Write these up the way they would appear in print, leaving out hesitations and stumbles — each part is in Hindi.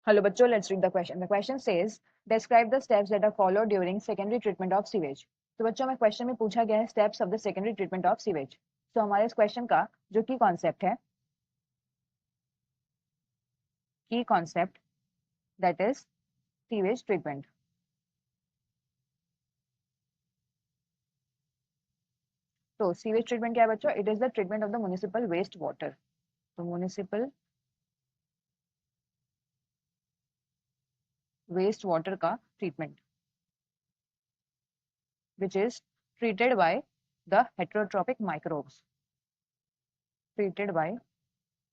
Hello बच्चों, let's read the question. The question says, describe the steps that are followed during secondary treatment of sewage. तो बच्चों में क्वेश्चन में पूछा गया है steps of the secondary treatment of sewage. तो हमारे इस क्वेश्चन का जो की कॉन्सेप्ट है, की concept that is sewage treatment. तो सीवेज ट्रीटमेंट क्या है बच्चों? It is the treatment of the municipal waste water. तो म्युनिसिपल वेस्ट वाटर का treatment which is treated by the heterotrophic microbes. Treated by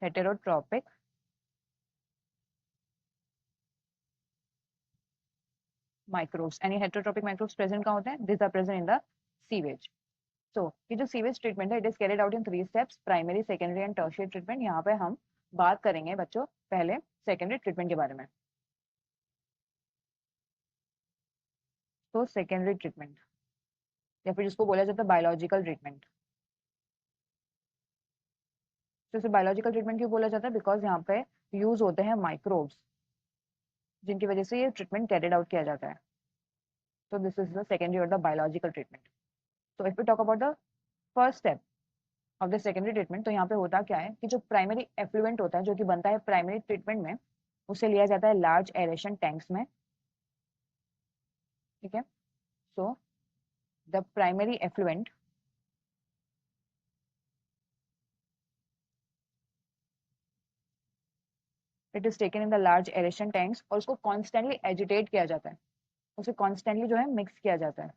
heterotrophic microbes. Any heterotrophic microbes present कहाँ होते हैं? These are present in the sewage. So ये जो सीवेज ट्रीटमेंट है, it is carried out in 3 steps, primary, secondary and tertiary treatment. यहाँ पे हम बात करेंगे बच्चों पहले सेकेंडरी ट्रीटमेंट के बारे में. तो सेकेंडरी ट्रीटमेंट या फिर जिसको बोला जाता है बायोलॉजिकल ट्रीटमेंट. तो इसे बायोलॉजिकल ट्रीटमेंट क्यों बोला जाता है? बिकॉज यहाँ पे यूज होते हैं माइक्रोब्स जिनकी वजह से ये ट्रीटमेंट कैरिड आउट किया जाता है. तो दिस इज द सेकेंडरी और द बायोलॉजिकल ट्रीटमेंट. तो if we talk about the first step of the secondary treatment, तो यहाँ पे होता क्या है कि जो प्राइमरी एफ्लुएंट होता है जो कि बनता है प्राइमरी ट्रीटमेंट में, उसे लिया जाता है लार्ज एरेशन टैंक्स में. ठीक है. So the primary effluent it is taken in the large aeration tanks और उसको कॉन्स्टेंटली एजिटेट किया जाता है. उसे कॉन्स्टेंटली जो है मिक्स किया जाता है.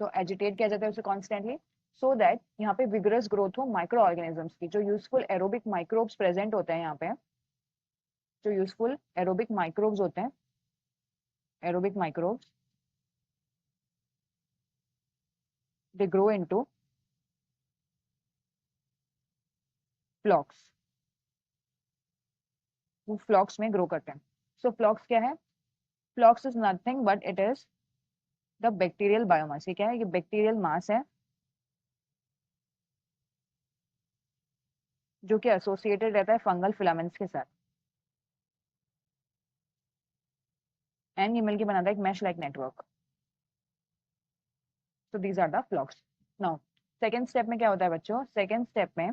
तो एजिटेट किया जाता है उसे कॉन्स्टेंटली, सो दैट यहाँ पे विगरस ग्रोथ हो माइक्रो ऑर्गेनिजम्स की. जो यूजफुल एरोबिक माइक्रोब्स प्रेजेंट होते हैं यहाँ पे, जो यूजफुल एरोबिक माइक्रोब्स होते हैं, aerobic microbes, they grow into flocs. वो फ्लॉक्स में ग्रो करते हैं. सो फ्लॉक्स क्या है? Flocs is nothing but it is the bacterial biomass. ये क्या है? ये बैक्टीरियल मास है जो कि एसोसिएटेड रहता है फंगल फिलामेंट्स के साथ, एंड ये मिलकर बनाता है एक mesh like network. So these are the flocs. Now second step में क्या होता है बच्चों? सेकेंड स्टेप में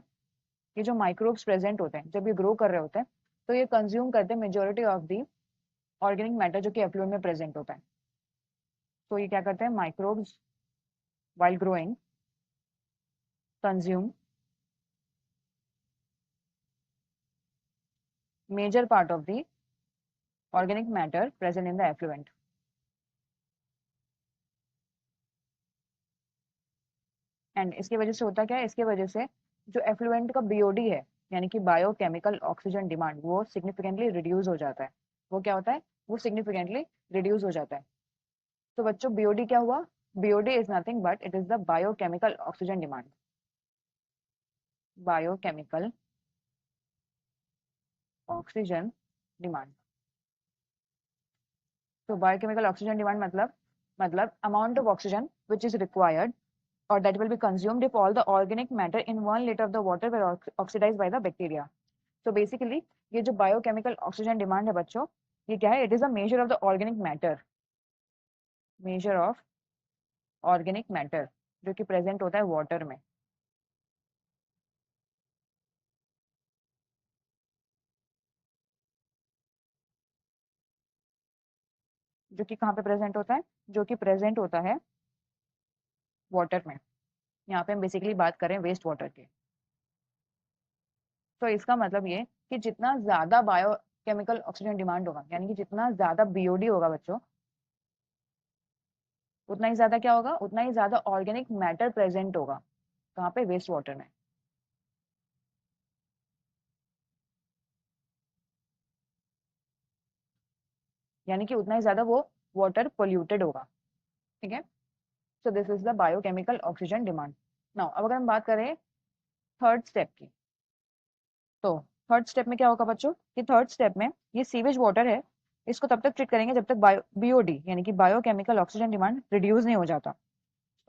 ये जो माइक्रोब्स प्रेजेंट होते हैं जब ये ग्रो कर रहे होते हैं, तो ये कंज्यूम करते हैं majority of the organic matter जो कि एफ्लुएंट में प्रेजेंट होता है. तो ये क्या करते हैं? Microbes while growing consume major part of the organic matter present in the effluent. And इसकी वजह से होता क्या है? इसकी वजह से जो एफ्लुएंट का बीओडी है यानी कि बायोकेमिकल ऑक्सीजन डिमांड, वो सिग्निफिकेंटली रिड्यूस हो जाता है. वो क्या होता है? वो सिग्निफिकेंटली रिड्यूस हो जाता है. तो बच्चों बीओडी क्या हुआ? BOD is nothing but it is the biochemical oxygen demand. Biochemical oxygen demand. तो बायोकेमिकल ऑक्सीजन डिमांड मतलब amount of oxygen which is required or that will be consumed if all the organic matter in 1 liter of the water were oxidized by the bacteria. So basically ये जो बायोकेमिकल ऑक्सीजन डिमांड है बच्चों, ये क्या है? It is a measure of the organic matter, measure of organic matter जो कि प्रेजेंट होता है वाटर में. जो कि कहाँ पे प्रेजेंट होता है? जो कि प्रेजेंट होता है वाटर में. यहाँ पे हम बेसिकली बात करें वेस्ट वाटर की. तो इसका मतलब ये कि जितना ज्यादा बायोकेमिकल ऑक्सीजन डिमांड होगा, यानी कि जितना ज्यादा बीओडी होगा बच्चों, उतना ही ज्यादा क्या होगा? उतना ही ज्यादा ऑर्गेनिक मैटर प्रेजेंट होगा. कहाँ पे? वेस्ट वाटर में. यानी कि उतना ही ज्यादा वो वाटर पोल्यूटेड होगा. ठीक है. So this is the biochemical oxygen demand. Now अब अगर हम बात करें थर्ड स्टेप की, तो थर्ड स्टेप में क्या होगा बच्चों? कि थर्ड स्टेप में ये सीवेज वाटर है, इसको तब तक ट्रीट करेंगे जब तक बीओडी यानी कि बायोकेमिकल ऑक्सीजन डिमांड रिड्यूस नहीं हो जाता.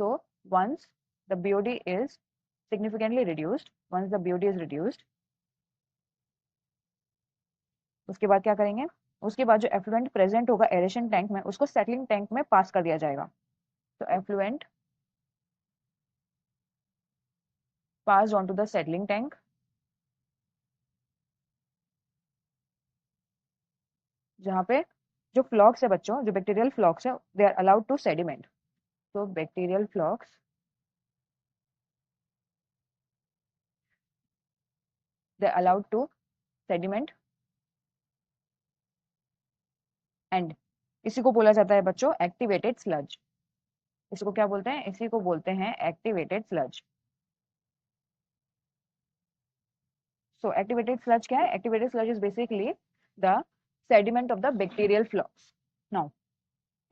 So once the BOD is significantly reduced, once the BOD is reduced, उसके बाद क्या करेंगे, उसके बाद जो एफ्लुएंट प्रेजेंट होगा एरेशन टैंक में उसको सेटलिंग टैंक में पास कर दिया जाएगा। तो effluent pass on to the settling tank, जहाँ पे जो फ्लॉक्स है बच्चों, जो बैक्टीरियल फ्लॉक्स है, they are allowed to sediment. तो bacterial flocs they are allowed to sediment and इसी को बोला जाता है बच्चों एक्टिवेटेड स्लज। इसको क्या बोलते हैं, इसी को बोलते हैं activated sludge. So activated sludge क्या है, activated sludge is basically the sediment of the bacterial flocs. Now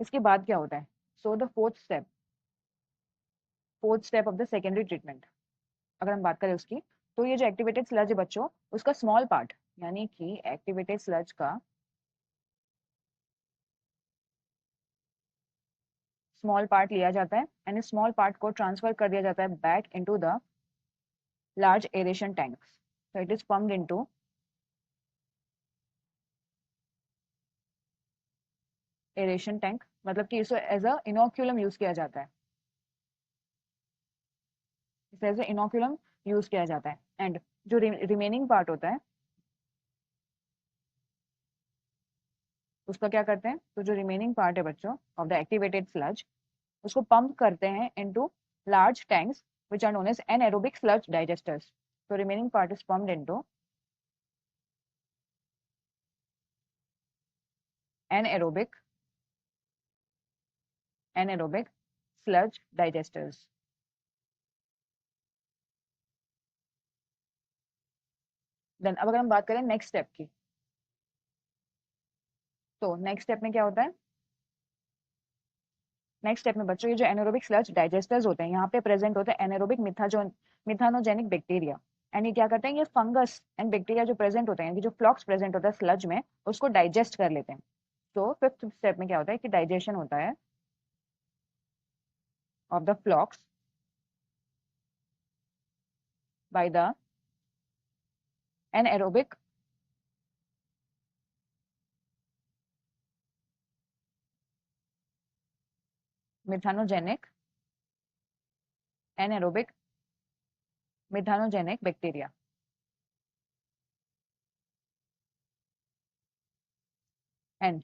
इसके बाद क्या होता है, so the fourth step of the secondary treatment अगर हम बात करें उसकी, तो ये जो एक्टिवेटेड स्लज है बच्चों उसका स्मॉल पार्ट, यानी कि एक्टिवेटेड स्लज का स्मॉल पार्ट लिया जाता है एंड इस स्मॉल पार्ट को ट्रांसफर कर दिया जाता है back into the large aeration tanks. so it is pumped into aeration tank, मतलब कि इसे एज अ इनोक्यूलम यूज किया जाता है, इसे एज अ इनोक्यूलम यूज किया जाता है। एंड जो रिमेनिंग पार्ट होता है उसका क्या करते हैं, तो जो रिमेनिंग पार्ट है बच्चों ऑफ द एक्टिवेटेड स्लज उसको पंप करते हैं into large tanks which are known as anaerobic sludge digesters. So remaining part is pumped into anaerobic sludge digesters. Then अब अगर हम बात करें नेक्स्ट स्टेप की, तो नेक्स्ट स्टेप में क्या होता है, नेक्स्ट स्टेप में बच्चों ये जो एनारोबिक स्लज डाइजेस्टर्स होते हैं यहाँ पे प्रेजेंट होते हैं एनारोबिक मिथानोजेनिक बैक्टीरिया। एंड ये क्या करते हैं, ये फंगस एंड बैक्टीरिया जो प्रेजेंट होते हैं, कि जो फ्लॉक्स प्रेजेंट होता है स्लज में उसको डाइजेस्ट कर लेते हैं। तो फिफ्थ स्टेप में क्या होता है कि डाइजेशन होता है of the flocs by the anaerobic methanogenic anaerobic methanogenic bacteria. And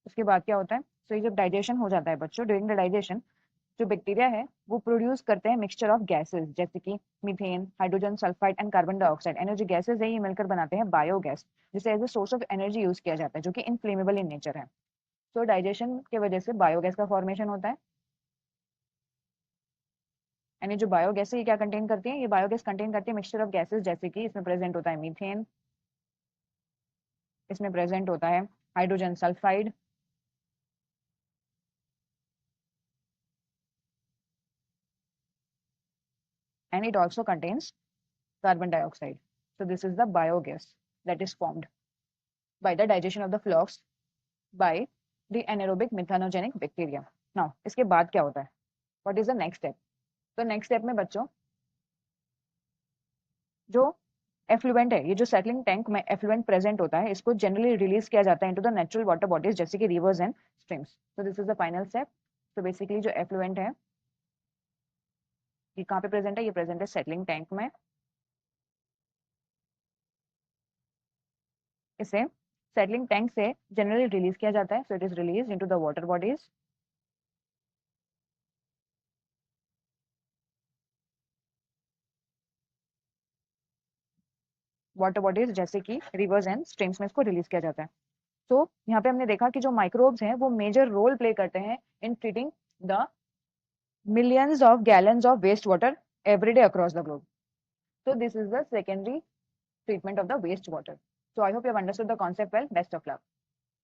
उसके बाद क्या होता है, तो ये जब डाइजेशन हो जाता है बच्चों, ड्यूरिंग द डाइजेशन जो बैक्टीरिया है वो प्रोड्यूस करते हैं मिक्सचर ऑफ गैसेस, जैसे कि methane, hydrogen sulphide and carbon dioxide. And जो गैसेस है ये मिलकर बनाते हैं बायोगैस, जिसे as a source of energy use किया जाता है, जो कि इनफ्लेमेबल इन नेचर है। तो डाइजेशन के वजह से बायोगैस का फॉर्मेशन होता है। एंड ये जो बायोगैस है ये क्या कंटेन करती है, ये बायोगैस कंटेन करती है मिक्सचर ऑफ गैसेस, जैसे कि इसमें प्रेजेंट होता है मीथेन, इसमें प्रेजेंट होता है hydrogen sulphide, and it also contains carbon dioxide. So this is the biogas that is formed by the digestion of the flocks by the anaerobic methanogenic bacteria. Now इसके बाद क्या होता है, what is the next step? तो नेक्स्ट स्टेप में बच्चों जो एफ्लुएंट है, ये जो सेटलिंग टैंक में एफ्लुएंट प्रेजेंट होता है, इसको जनरली रिलीज किया जाता है into the natural water bodies, जैसे कि reverse and streams. So this is the final step. तो बेसिकली जो एफ्लुएंट है ये कहाँ पे प्रेजेंट है, ये प्रेजेंट है सेटलिंग टैंक में। इसे सेटलिंग टैंक से जनरली रिलीज किया जाता है, so it is release into the water bodies. Water bodies जैसे कि रिवर्स एंड स्ट्रीम्स में इसको रिलीज किया जाता है। तो यहाँ पे हमने देखा कि जो माइक्रोब्स हैं वो मेजर रोल प्ले करते हैं इन treating the millions of gallons of wastewater every day across the globe. So this is the secondary treatment of the wastewater. So I hope you have understood the concept well. Best of luck.